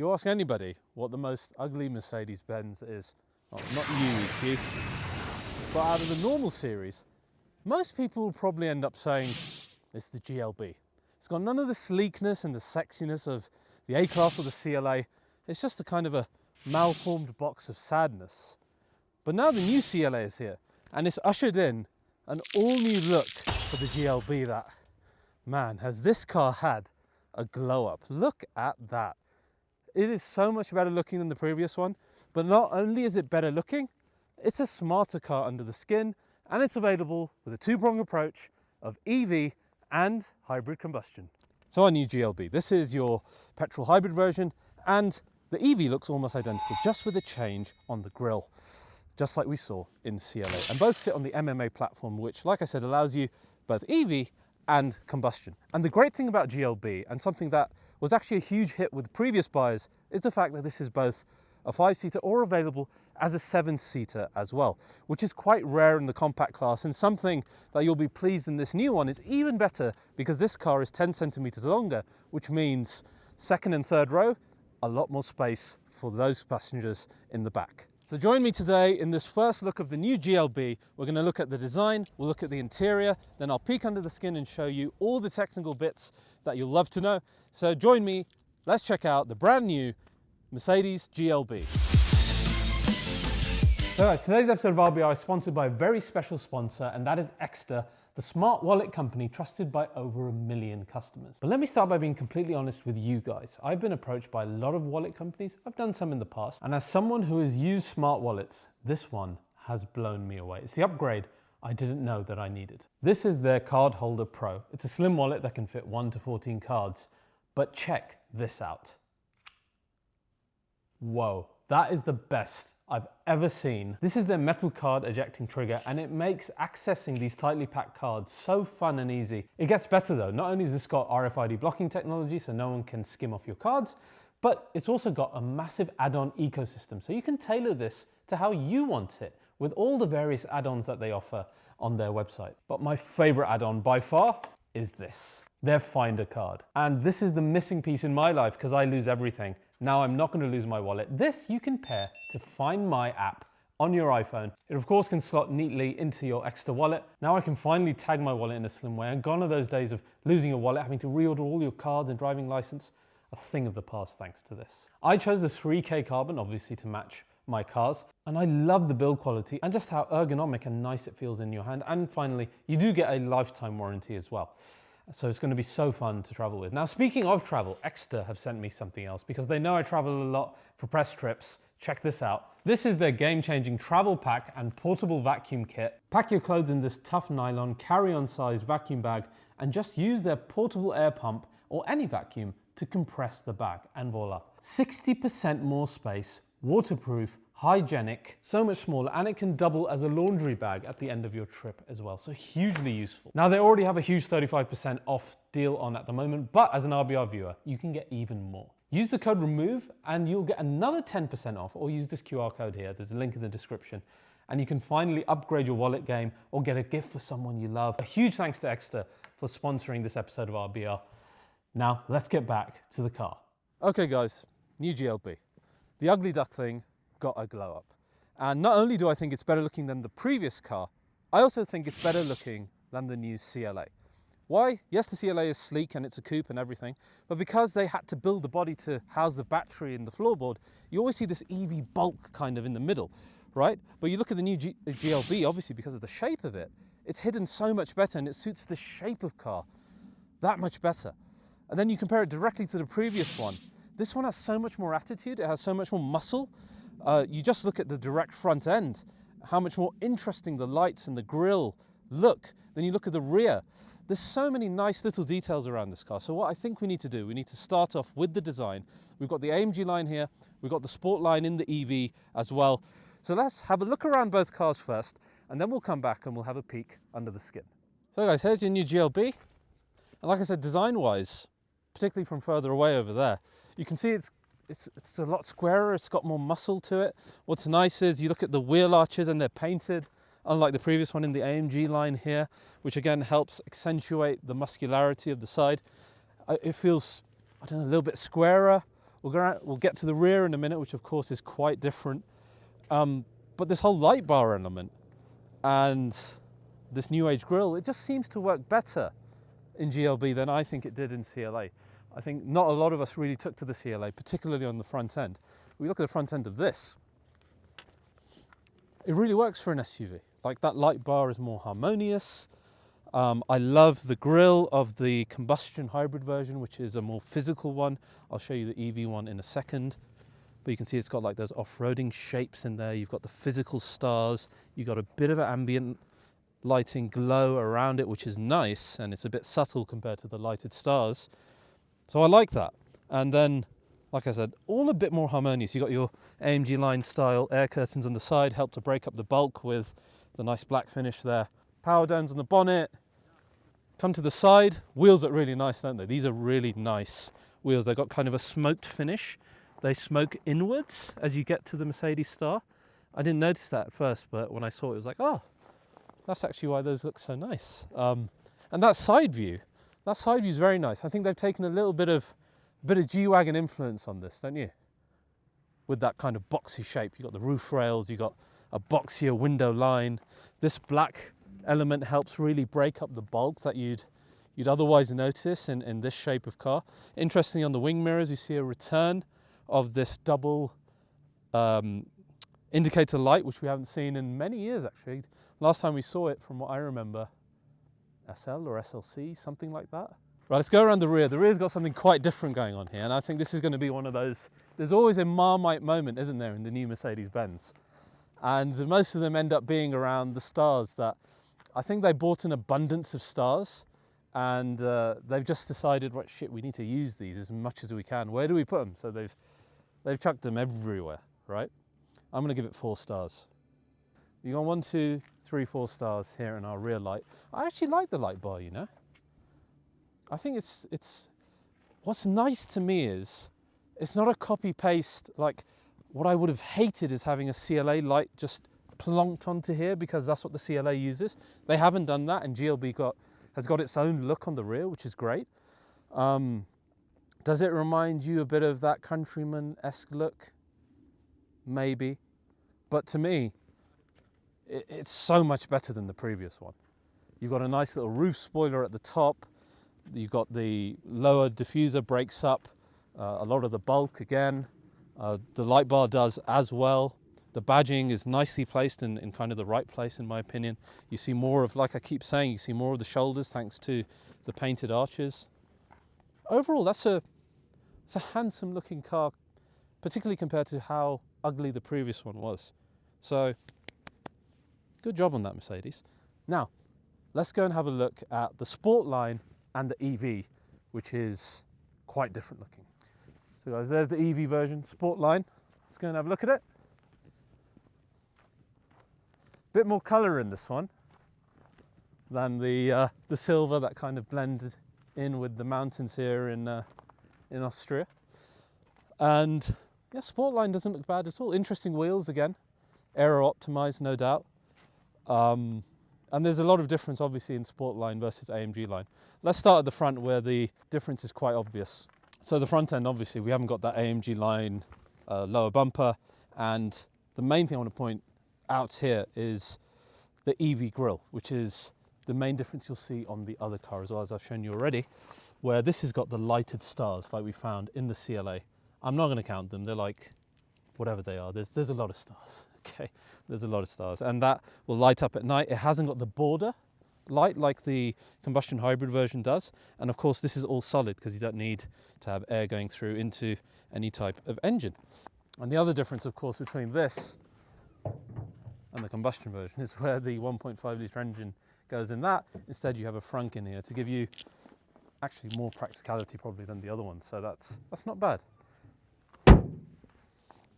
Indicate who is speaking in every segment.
Speaker 1: You ask anybody what the most ugly Mercedes-Benz is, not you, Keith, but out of the normal series, most people will probably end up saying it's the GLB. It's got none of the sleekness and the sexiness of the A-Class or the CLA. It's just a kind of a malformed box of sadness. But now the new CLA is here, and it's ushered in an all-new look for the GLB that, man, has this car had a glow-up. Look at that. It is so much better looking than the previous one, but not only is it better looking, it's a smarter car under the skin, and it's available with a two-prong approach of EV and hybrid combustion. So our new GLB, this is your petrol hybrid version, and the EV looks almost identical, just with a change on the grille, just like we saw in CLA. And both sit on the MMA platform, which, like I said, allows you both EV and combustion. And the great thing about GLB, and something that was actually a huge hit with previous buyers, is the fact that this is both a 5-seater or available as a 7-seater as well, which is quite rare in the compact class, and something that you'll be pleased in this new one is even better because this car is 10 centimeters longer, which means second and third row, a lot more space for those passengers in the back. So join me today in this first look of the new GLB. We're going to look at the design, we'll look at the interior, then I'll peek under the skin and show you all the technical bits that you'll love to know. So join me, let's check out the brand new Mercedes GLB. So guys, today's episode of RBR is sponsored by a very special sponsor, and that is Exeter, the smart wallet company trusted by over 1 million customers. But let me start by being completely honest with you guys. I've been approached by a lot of wallet companies. I've done some in the past. And as someone who has used smart wallets, this one has blown me away. It's the upgrade I didn't know that I needed. This is their Card Holder Pro. It's a slim wallet that can fit 1 to 14 cards. But check this out. Whoa, that is the best I've ever seen. This is their metal card ejecting trigger, and it makes accessing these tightly packed cards so fun and easy. It gets better though. Not only has this got RFID blocking technology so no one can skim off your cards, but it's also got a massive add-on ecosystem. So you can tailor this to how you want it with all the various add-ons that they offer on their website. But my favorite add-on by far is this, their Finder card. And this is the missing piece in my life because I lose everything. Now I'm not going to lose my wallet. This you can pair to Find My app on your iPhone. It of course can slot neatly into your Exeter wallet. Now I can finally tag my wallet in a slim way, and gone are those days of losing your wallet, having to reorder all your cards and driving license. A thing of the past thanks to this. I chose the 3K carbon, obviously to match my cars, and I love the build quality and just how ergonomic and nice it feels in your hand. And finally, you do get a lifetime warranty as well. So it's going to be so fun to travel with. Now, speaking of travel, Exeter have sent me something else because they know I travel a lot for press trips. Check this out. This is their game-changing travel pack and portable vacuum kit. Pack your clothes in this tough nylon carry-on size vacuum bag and just use their portable air pump or any vacuum to compress the bag, and voila. 60% more space, waterproof, hygienic, so much smaller, and it can double as a laundry bag at the end of your trip as well, so hugely useful. Now they already have a huge 35% off deal on at the moment, but as an RBR viewer, you can get even more. Use the code REMOVE and you'll get another 10% off, or use this QR code here, there's a link in the description, and you can finally upgrade your wallet game or get a gift for someone you love. A huge thanks to Exeter for sponsoring this episode of RBR. Now let's get back to the car. Okay guys, new GLB. The ugly duckling got a glow up. And not only do I think it's better looking than the previous car, I also think it's better looking than the new CLA. Why? Yes, the CLA is sleek and it's a coupe and everything, but because they had to build the body to house the battery in the floorboard, you always see this EV bulk kind of in the middle, right? But you look at the new GLB, obviously because of the shape of it, it's hidden so much better and it suits the shape of car that much better. And then you compare it directly to the previous one. This one has so much more attitude, it has so much more muscle. You just look at the direct front end, how much more interesting the lights and the grille look. Then you look at the rear. There's so many nice little details around this car. So what I think we need to do, we need to start off with the design. We've got the AMG line here, we've got the Sport line in the EV as well. So let's have a look around both cars first, and then we'll come back and we'll have a peek under the skin. So guys, here's your new GLB. And like I said, design-wise, particularly from further away over there, you can see it's a lot squarer, it's got more muscle to it. What's nice is you look at the wheel arches and they're painted, unlike the previous one in the AMG line here, which again helps accentuate the muscularity of the side. It feels, I don't know, a little bit squarer, We'll get to the rear in a minute, which of course is quite different. But this whole light bar element and this new age grille, it just seems to work better in GLB than I think it did in CLA. I think not a lot of us really took to the CLA, particularly on the front end. We look at the front end of this, it really works for an SUV. Like, that light bar is more harmonious. I love the grille of the combustion hybrid version, which is a more physical one. I'll show you the EV one in a second. But you can see it's got like those off-roading shapes in there. You've got the physical stars. You've got a bit of an ambient lighting glow around it, which is nice. And it's a bit subtle compared to the lighted stars. So I like that. And then, like I said, all a bit more harmonious. You've got your AMG line style air curtains on the side, help to break up the bulk with the nice black finish there. Power domes on the bonnet. Come to the side. Wheels look really nice, don't they? These are really nice wheels. They've got kind of a smoked finish. They smoke inwards as you get to the Mercedes Star. I didn't notice that at first, but when I saw it, it was like, oh, that's actually why those look so nice. And that side view is very nice. I think they've taken a bit of G-Wagon influence on this, don't you? With that kind of boxy shape. You've got the roof rails, you've got a boxier window line. This black element helps really break up the bulk that you'd otherwise notice in this shape of car. Interestingly, on the wing mirrors, you see a return of this double indicator light, which we haven't seen in many years, actually. Last time we saw it, from what I remember, SL or SLC, something like that. Right, let's go around the rear. The rear's got something quite different going on here, and I think this is going to be one of those, there's always a Marmite moment, isn't there, in the new Mercedes-Benz? And most of them end up being around the stars. That I think they bought an abundance of stars, and they've just decided, right, shit, we need to use these as much as we can. Where do we put them? So they've chucked them everywhere, right? I'm going to give it 4 stars. You got 1, 2, 3, 4 stars here in our rear light. I actually like the light bar, you know. I think it's what's nice to me is it's not a copy paste. Like, what I would have hated is having a CLA light just plonked onto here, because that's what the CLA uses. They haven't done that, and GLB has got its own look on the rear, which is great. Does it remind you a bit of that Countryman-esque look? Maybe. But to me, it's so much better than the previous one. You've got a nice little roof spoiler at the top. You've got the lower diffuser breaks up a lot of the bulk again. The light bar does as well. The badging is nicely placed in kind of the right place, in my opinion. You see more of, like I keep saying, you see more of the shoulders thanks to the painted arches. Overall, it's a handsome looking car, particularly compared to how ugly the previous one was. So, good job on that, Mercedes. Now, let's go and have a look at the Sport line and the EV, which is quite different looking. So guys, there's the EV version, Sport line. Let's go and have a look at it. Bit more colour in this one than the silver that kind of blended in with the mountains here in Austria. And yeah, Sport line doesn't look bad at all. Interesting wheels again, aero optimized, no doubt. And there's a lot of difference, obviously, in Sport line versus AMG line. Let's start at the front, where the difference is quite obvious. So the front end, obviously, we haven't got that AMG line lower bumper. And the main thing I want to point out here is the EV grille, which is the main difference you'll see on the other car as well, as I've shown you already, where this has got the lighted stars like we found in the CLA. I'm not going to count them. They're like, whatever they are, there's a lot of stars. Okay, there's a lot of stars, and that will light up at night. It hasn't got the border light like the combustion hybrid version does, and of course this is all solid because you don't need to have air going through into any type of engine. And the other difference, of course, between this and the combustion version is where the 1.5 litre engine goes in that. Instead, you have a frunk in here to give you actually more practicality probably than the other one, so that's not bad.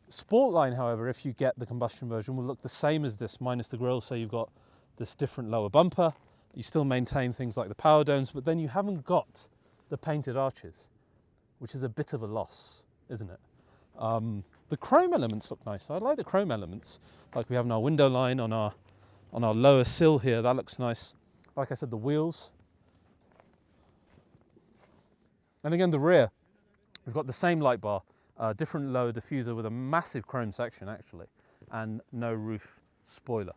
Speaker 1: Sport line, however, if you get the combustion version, will look the same as this, minus the grille. So you've got this different lower bumper. You still maintain things like the power domes, but then you haven't got the painted arches, which is a bit of a loss, isn't it? The chrome elements look nice. I like the chrome elements, like we have in our window line on our lower sill here. That looks nice. Like I said, the wheels. And again, the rear, we've got the same light bar. different lower diffuser with a massive chrome section actually, and no roof spoiler.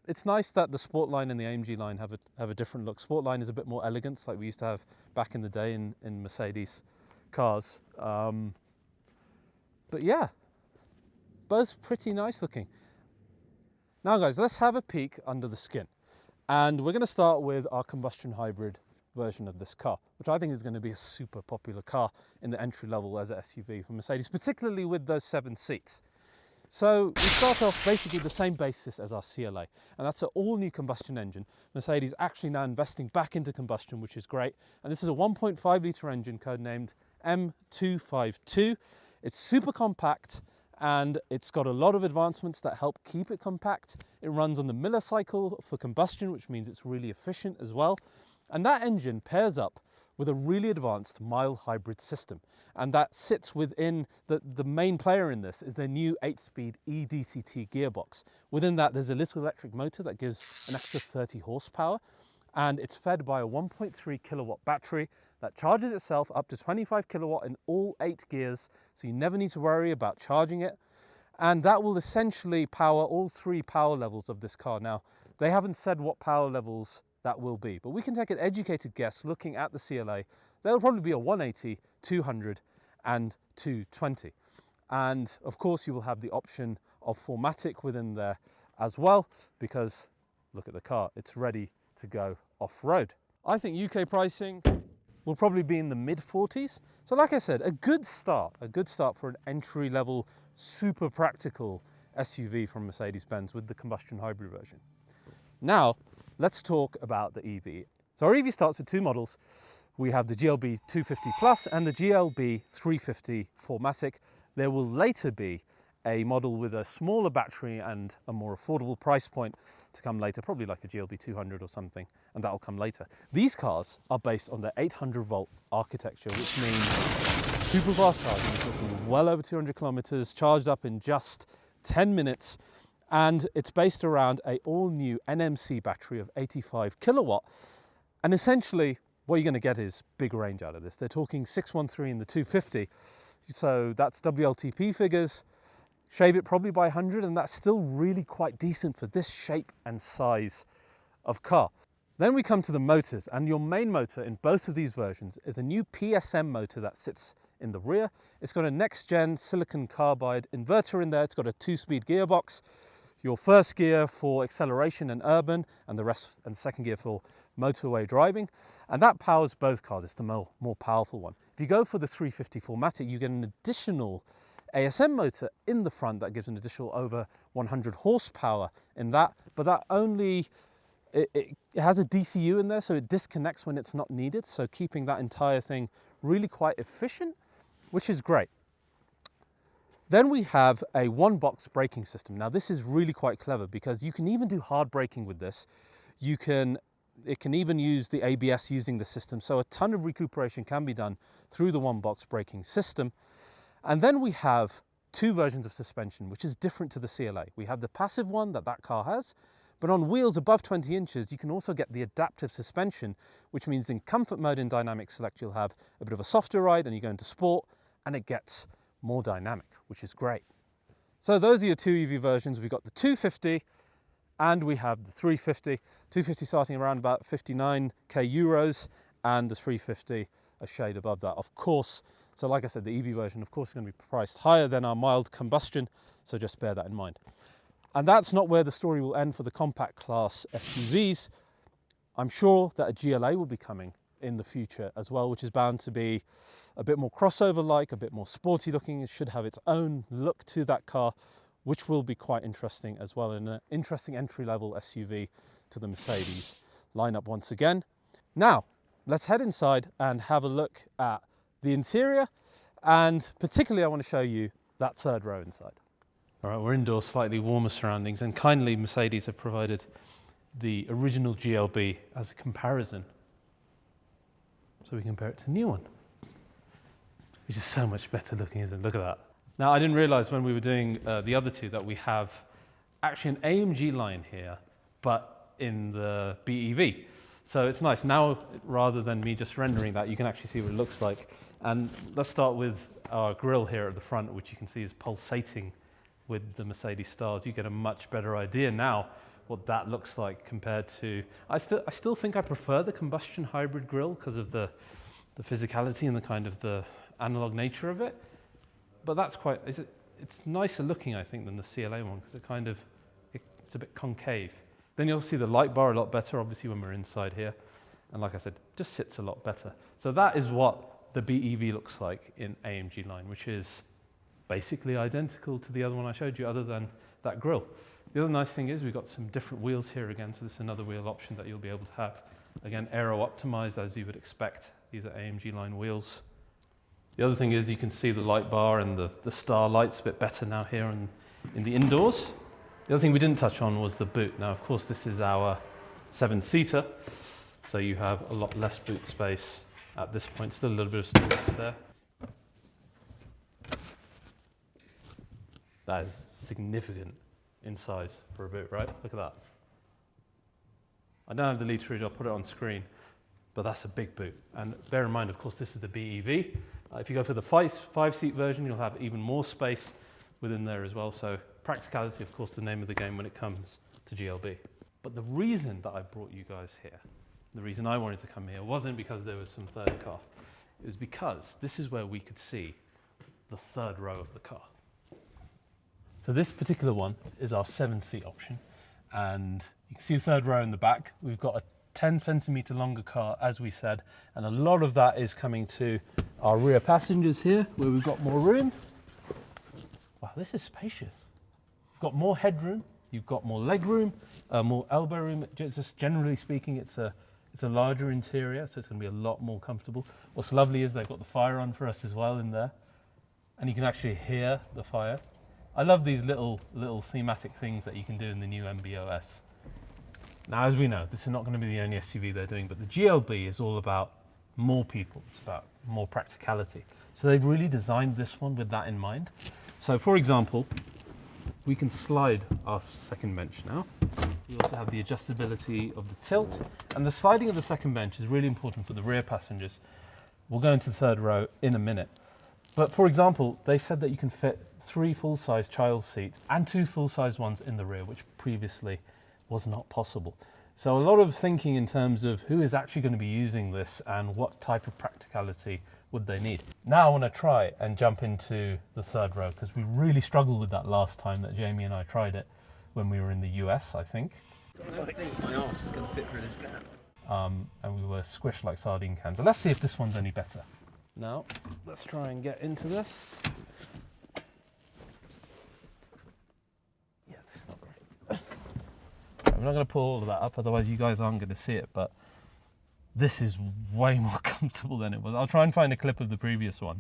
Speaker 1: It's nice that the Sportline and the AMG line have a different look. Sportline is a bit more elegance, like we used to have back in the day in Mercedes cars. But yeah, both pretty nice looking. Now guys, let's have a peek under the skin. And we're going to start with our combustion hybrid version of this car, which I think is going to be a super popular car in the entry level as an SUV for Mercedes, particularly with those 7 seats. So we start off basically the same basis as our CLA, and that's an all-new combustion engine. Mercedes actually now investing back into combustion, which is great. And this is a 1.5 litre engine codenamed M252. It's super compact, and it's got a lot of advancements that help keep it compact. It runs on the Miller cycle for combustion, which means it's really efficient as well. And that engine pairs up with a really advanced mild hybrid system. And that sits within the main player in this is their new 8-speed eDCT gearbox. Within that, there's a little electric motor that gives an extra 30 horsepower. And it's fed by a 1.3 kilowatt battery that charges itself up to 25 kilowatt in all 8 gears. So you never need to worry about charging it. And that will essentially power all 3 power levels of this car. Now, they haven't said what power levels that will be, but we can take an educated guess looking at the CLA. There'll probably be a 180, 200 and 220. And of course you will have the option of 4MATIC within there as well, because look at the car, it's ready to go off-road. I think UK pricing will probably be in the mid-40s. So like I said, a good start for an entry-level, super practical SUV from Mercedes-Benz with the combustion hybrid version. Now, let's talk about the EV. So our EV starts with 2 models. We have the GLB 250 Plus and the GLB 350 4MATIC. There will later be a model with a smaller battery and a more affordable price point to come later, probably like a GLB 200 or something, and that'll come later. These cars are based on the 800 volt architecture, which means super fast charging. We're talking well over 200 kilometers, charged up in just 10 minutes. And it's based around an all-new NMC battery of 85 kilowatt. And essentially, what you're going to get is big range out of this. They're talking 613 in the 250. So that's WLTP figures. Shave it probably by 100, and that's still really quite decent for this shape and size of car. Then we come to the motors, and your main motor in both of these versions is a new PSM motor that sits in the rear. It's got a next-gen silicon carbide inverter in there. It's got a 2-speed gearbox. Your first gear for acceleration and urban, and the rest and second gear for motorway driving. And that powers both cars. It's the more powerful one. If you go for the 350 4MATIC, you get an additional ASM motor in the front that gives an additional over 100 horsepower in that, but that only, it has a DCU in there, so it disconnects when it's not needed. So keeping that entire thing really quite efficient, which is great. Then we have a 1-box braking system. Now this is really quite clever because you can even do hard braking with this. It can even use the ABS using the system. So a ton of recuperation can be done through the 1-box braking system. And then we have 2 versions of suspension, which is different to the CLA. We have the passive one that car has, but on wheels above 20 inches, you can also get the adaptive suspension, which means in comfort mode in dynamic select, you'll have a bit of a softer ride and you go into sport and it gets more dynamic, which is great. So those are your 2 EV versions. We've got the 250 and we have the 350. 250 starting around about 59k euros and the 350 a shade above that, of course. So like I said, the EV version, of course, is going to be priced higher than our mild combustion. So just bear that in mind. And that's not where the story will end for the compact class SUVs. I'm sure that a GLA will be coming in the future as well, which is bound to be a bit more crossover-like, a bit more sporty looking. It should have its own look to that car, which will be quite interesting as well, in an interesting entry-level SUV to the Mercedes lineup once again. Now, let's head inside and have a look at the interior, and particularly I want to show you that 3rd row inside. All right, we're indoors, slightly warmer surroundings, and kindly Mercedes have provided the original GLB as a comparison. So we compare it to the new one, which is so much better looking, isn't it? Look at that. Now, I didn't realize when we were doing the other 2 that we have actually an AMG line here, but in the BEV. So it's nice. Now, rather than me just rendering that, you can actually see what it looks like. And let's start with our grille here at the front, which you can see is pulsating with the Mercedes stars. You get a much better idea now what that looks like compared to, I still think I prefer the combustion hybrid grille because of the physicality and the kind of the analog nature of it. But that's quite, it's nicer looking, I think, than the CLA one because it's a bit concave. Then you'll see the light bar a lot better, obviously, when we're inside here. And like I said, just sits a lot better. So that is what the BEV looks like in AMG line, which is basically identical to the other one I showed you, other than that grille. The other nice thing is we've got some different wheels here again, so this is another wheel option that you'll be able to have. Again, aero optimized as you would expect. These are AMG line wheels. The other thing is you can see the light bar and the star lights a bit better now here in the indoors. The other thing we didn't touch on was the boot. Now, of course, this is our 7-seater, so you have a lot less boot space at this point. Still a little bit of storage there. That is significant in size for a boot, right? Look at that. I don't have the literage, I'll put it on screen, but that's a big boot. And bear in mind, of course, this is the BEV. If you go for the 5-seat version, you'll have even more space within there as well. So practicality, of course, the name of the game when it comes to GLB. But the reason that I brought you guys here, the reason I wanted to come here wasn't because there was some third car. It was because this is where we could see the third row of the car. So this particular one is our 7-seat option. And you can see the third row in the back. We've got a 10 centimeter longer car, as we said, and a lot of that is coming to our rear passengers here, where we've got more room. Wow, this is spacious. You've got more headroom, you've got more leg room, more elbow room. Just generally speaking, it's a larger interior, so it's going to be a lot more comfortable. What's lovely is they've got the fire on for us as well in there, and you can actually hear the fire. I love these little thematic things that you can do in the new MB.OS. Now, as we know, this is not going to be the only SUV they're doing, but the GLB is all about more people. It's about more practicality. So they've really designed this one with that in mind. So for example, we can slide our second bench now. We also have the adjustability of the tilt, and the sliding of the second bench is really important for the rear passengers. We'll go into the third row in a minute. But for example, they said that you can fit 3 full-size child seats and 2 full-size ones in the rear, which previously was not possible. So a lot of thinking in terms of who is actually going to be using this and what type of practicality would they need. Now I want to try and jump into the third row, because we really struggled with that last time that Jamie and I tried it when we were in the US, I think.
Speaker 2: I don't think my arse is going to fit through this gap.
Speaker 1: And we were squished like sardine cans. So let's see if this one's any better. Now, let's try and get into this. Yeah, this is not great. I'm not going to pull all of that up, otherwise you guys aren't going to see it, but this is way more comfortable than it was. I'll try and find a clip of the previous one,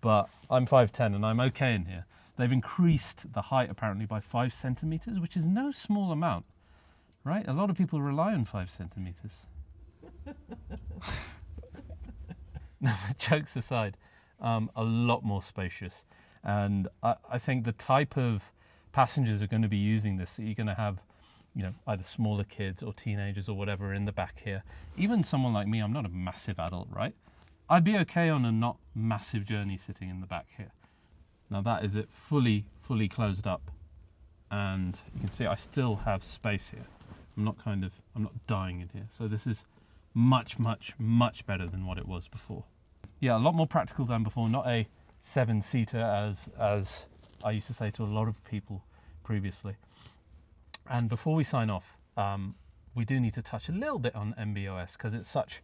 Speaker 1: but I'm 5'10" and I'm okay in here. They've increased the height apparently by 5 centimeters, which is no small amount, right? A lot of people rely on 5 centimeters. No, jokes aside, a lot more spacious. And I think the type of passengers are going to be using this, you're going to have, you know, either smaller kids or teenagers or whatever in the back here. Even someone like me, I'm not a massive adult, right? I'd be okay on a not massive journey sitting in the back here. Now that is it fully closed up. And you can see I still have space here. I'm not dying in here. So this is much better than what it was before. Yeah, a lot more practical than before, not a 7-seater as I used to say to a lot of people previously. And before we sign off, we do need to touch a little bit on MB.OS, because it's such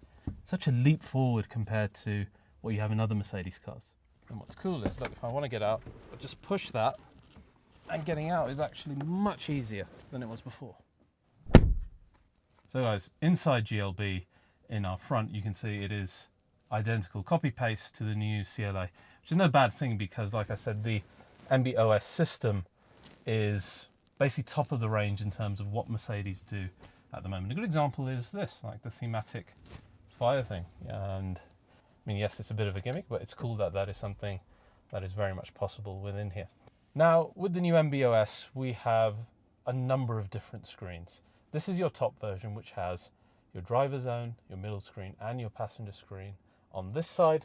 Speaker 1: a leap forward compared to what you have in other Mercedes cars. And what's cool is, look, if I want to get out, I just push that, and getting out is actually much easier than it was before. So guys, inside GLB in our front, you can see it is identical, copy-paste to the new CLA, which is no bad thing because, like I said, the MB.OS system is basically top of the range in terms of what Mercedes do at the moment. A good example is this, like the thematic fire thing. And I mean, yes, it's a bit of a gimmick, but it's cool that that is something that is very much possible within here. Now, with the new MB.OS, we have a number of different screens. This is your top version, which has your driver zone, your middle screen, and your passenger screen on this side.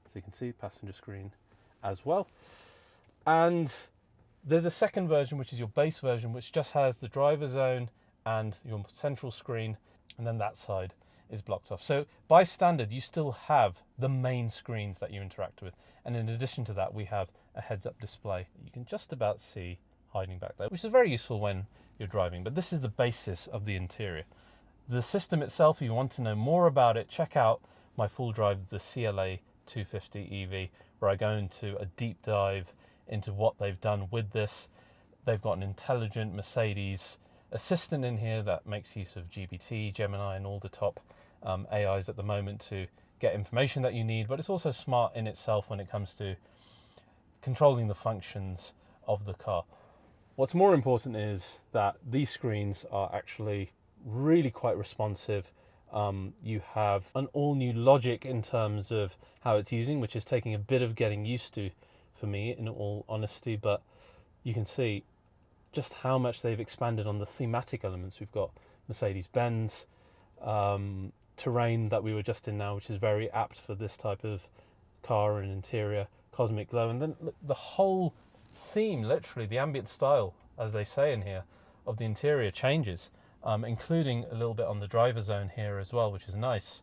Speaker 1: So you can see passenger screen as well. And there's a second version, which is your base version, which just has the driver zone and your central screen, and then that side is blocked off. So by standard, you still have the main screens that you interact with. And in addition to that, we have a heads-up display that you can just about see hiding back there, which is very useful when you're driving. But this is the basis of the interior. The system itself, if you want to know more about it, check out my full drive, the CLA 250 EV, where I go into a deep dive into what they've done with this. They've got an intelligent Mercedes assistant in here that makes use of GPT, Gemini, and all the top AIs at the moment to get information that you need, but it's also smart in itself when it comes to controlling the functions of the car. What's more important is that these screens are actually really quite responsive. You have an all new logic in terms of how it's using, which is taking a bit of getting used to for me, in all honesty, but you can see just how much they've expanded on the thematic elements. We've got Mercedes-Benz, terrain that we were just in now, which is very apt for this type of car and interior, cosmic glow, and then the whole theme, literally the ambient style, as they say in here, of the interior changes, including a little bit on the driver zone here as well, which is nice.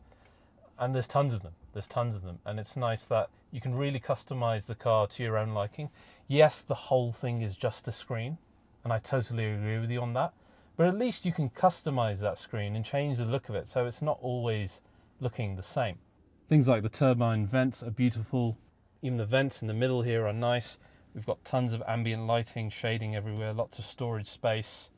Speaker 1: And there's tons of them, and it's nice that you can really customize the car to your own liking. Yes, the whole thing is just a screen, and I totally agree with you on that, but at least you can customize that screen and change the look of it so it's not always looking the same. Things like the turbine vents are beautiful. Even the vents in the middle here are nice. We've got tons of ambient lighting, shading everywhere, lots of storage space.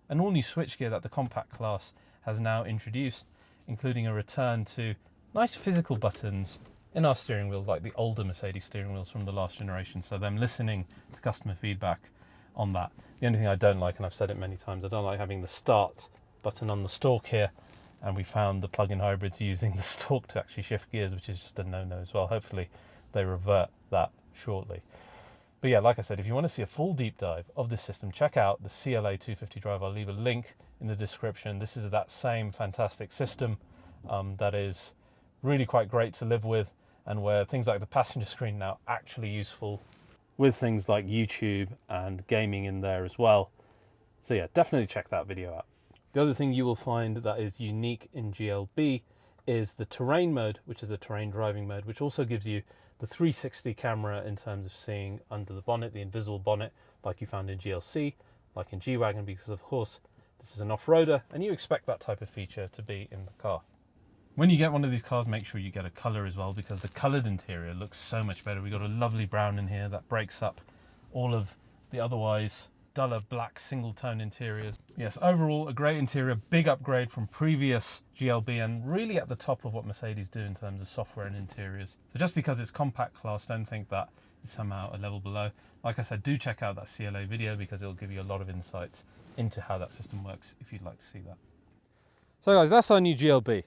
Speaker 1: An all new switchgear that the compact class has now introduced, including a return to nice physical buttons in our steering wheels, like the older Mercedes steering wheels from the last generation. So them listening to customer feedback on that. The only thing I don't like, and I've said it many times, I don't like having the start button on the stalk here. And we found the plug-in hybrids using the stalk to actually shift gears, which is just a no-no as well. Hopefully they revert that shortly. But yeah, like I said, if you want to see a full deep dive of this system, check out the CLA 250 drive. I'll leave a link in the description. This is that same fantastic system that is really quite great to live with, and where things like the passenger screen now actually useful, with things like YouTube and gaming in there as well. So yeah, definitely check that video out. The other thing you will find that is unique in GLB is the terrain mode, which is a terrain driving mode, which also gives you the 360 camera in terms of seeing under the bonnet, the invisible bonnet, like you found in GLC, like in G-Wagon, because of course this is an off-roader and you expect that type of feature to be in the car. When you get one of these cars, make sure you get a color as well, because the colored interior looks so much better. We've got a lovely brown in here that breaks up all of the otherwise duller black single tone interiors. Yes, overall a great interior, big upgrade from previous GLB, and really at the top of what Mercedes do in terms of software and interiors. So just because it's compact class, don't think that is somehow a level below. Like I said, do check out that CLA video because it'll give you a lot of insights into how that system works if you'd like to see that. So guys, that's our new GLB.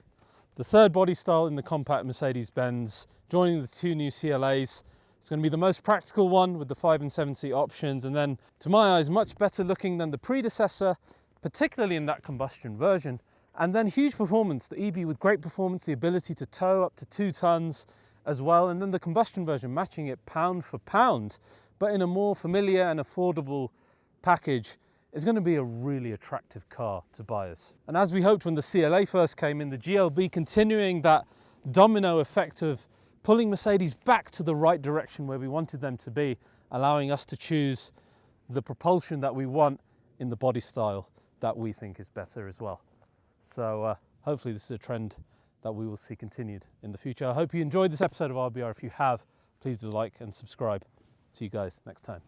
Speaker 1: The third body style in the compact Mercedes-Benz, joining the two new CLAs. It's going to be the most practical one with the 5 and 7 seat options, and then to my eyes much better looking than the predecessor, particularly in that combustion version. And then huge performance, the EV with great performance, the ability to tow up to 2 tons as well, and then the combustion version matching it pound for pound, but in a more familiar and affordable package. Is going to be a really attractive car to buyers. And as we hoped when the CLA first came in, the GLB continuing that domino effect of pulling Mercedes back to the right direction where we wanted them to be, allowing us to choose the propulsion that we want in the body style that we think is better as well. So hopefully this is a trend that we will see continued in the future. I hope you enjoyed this episode of RBR. If you have, please do like and subscribe. See you guys next time.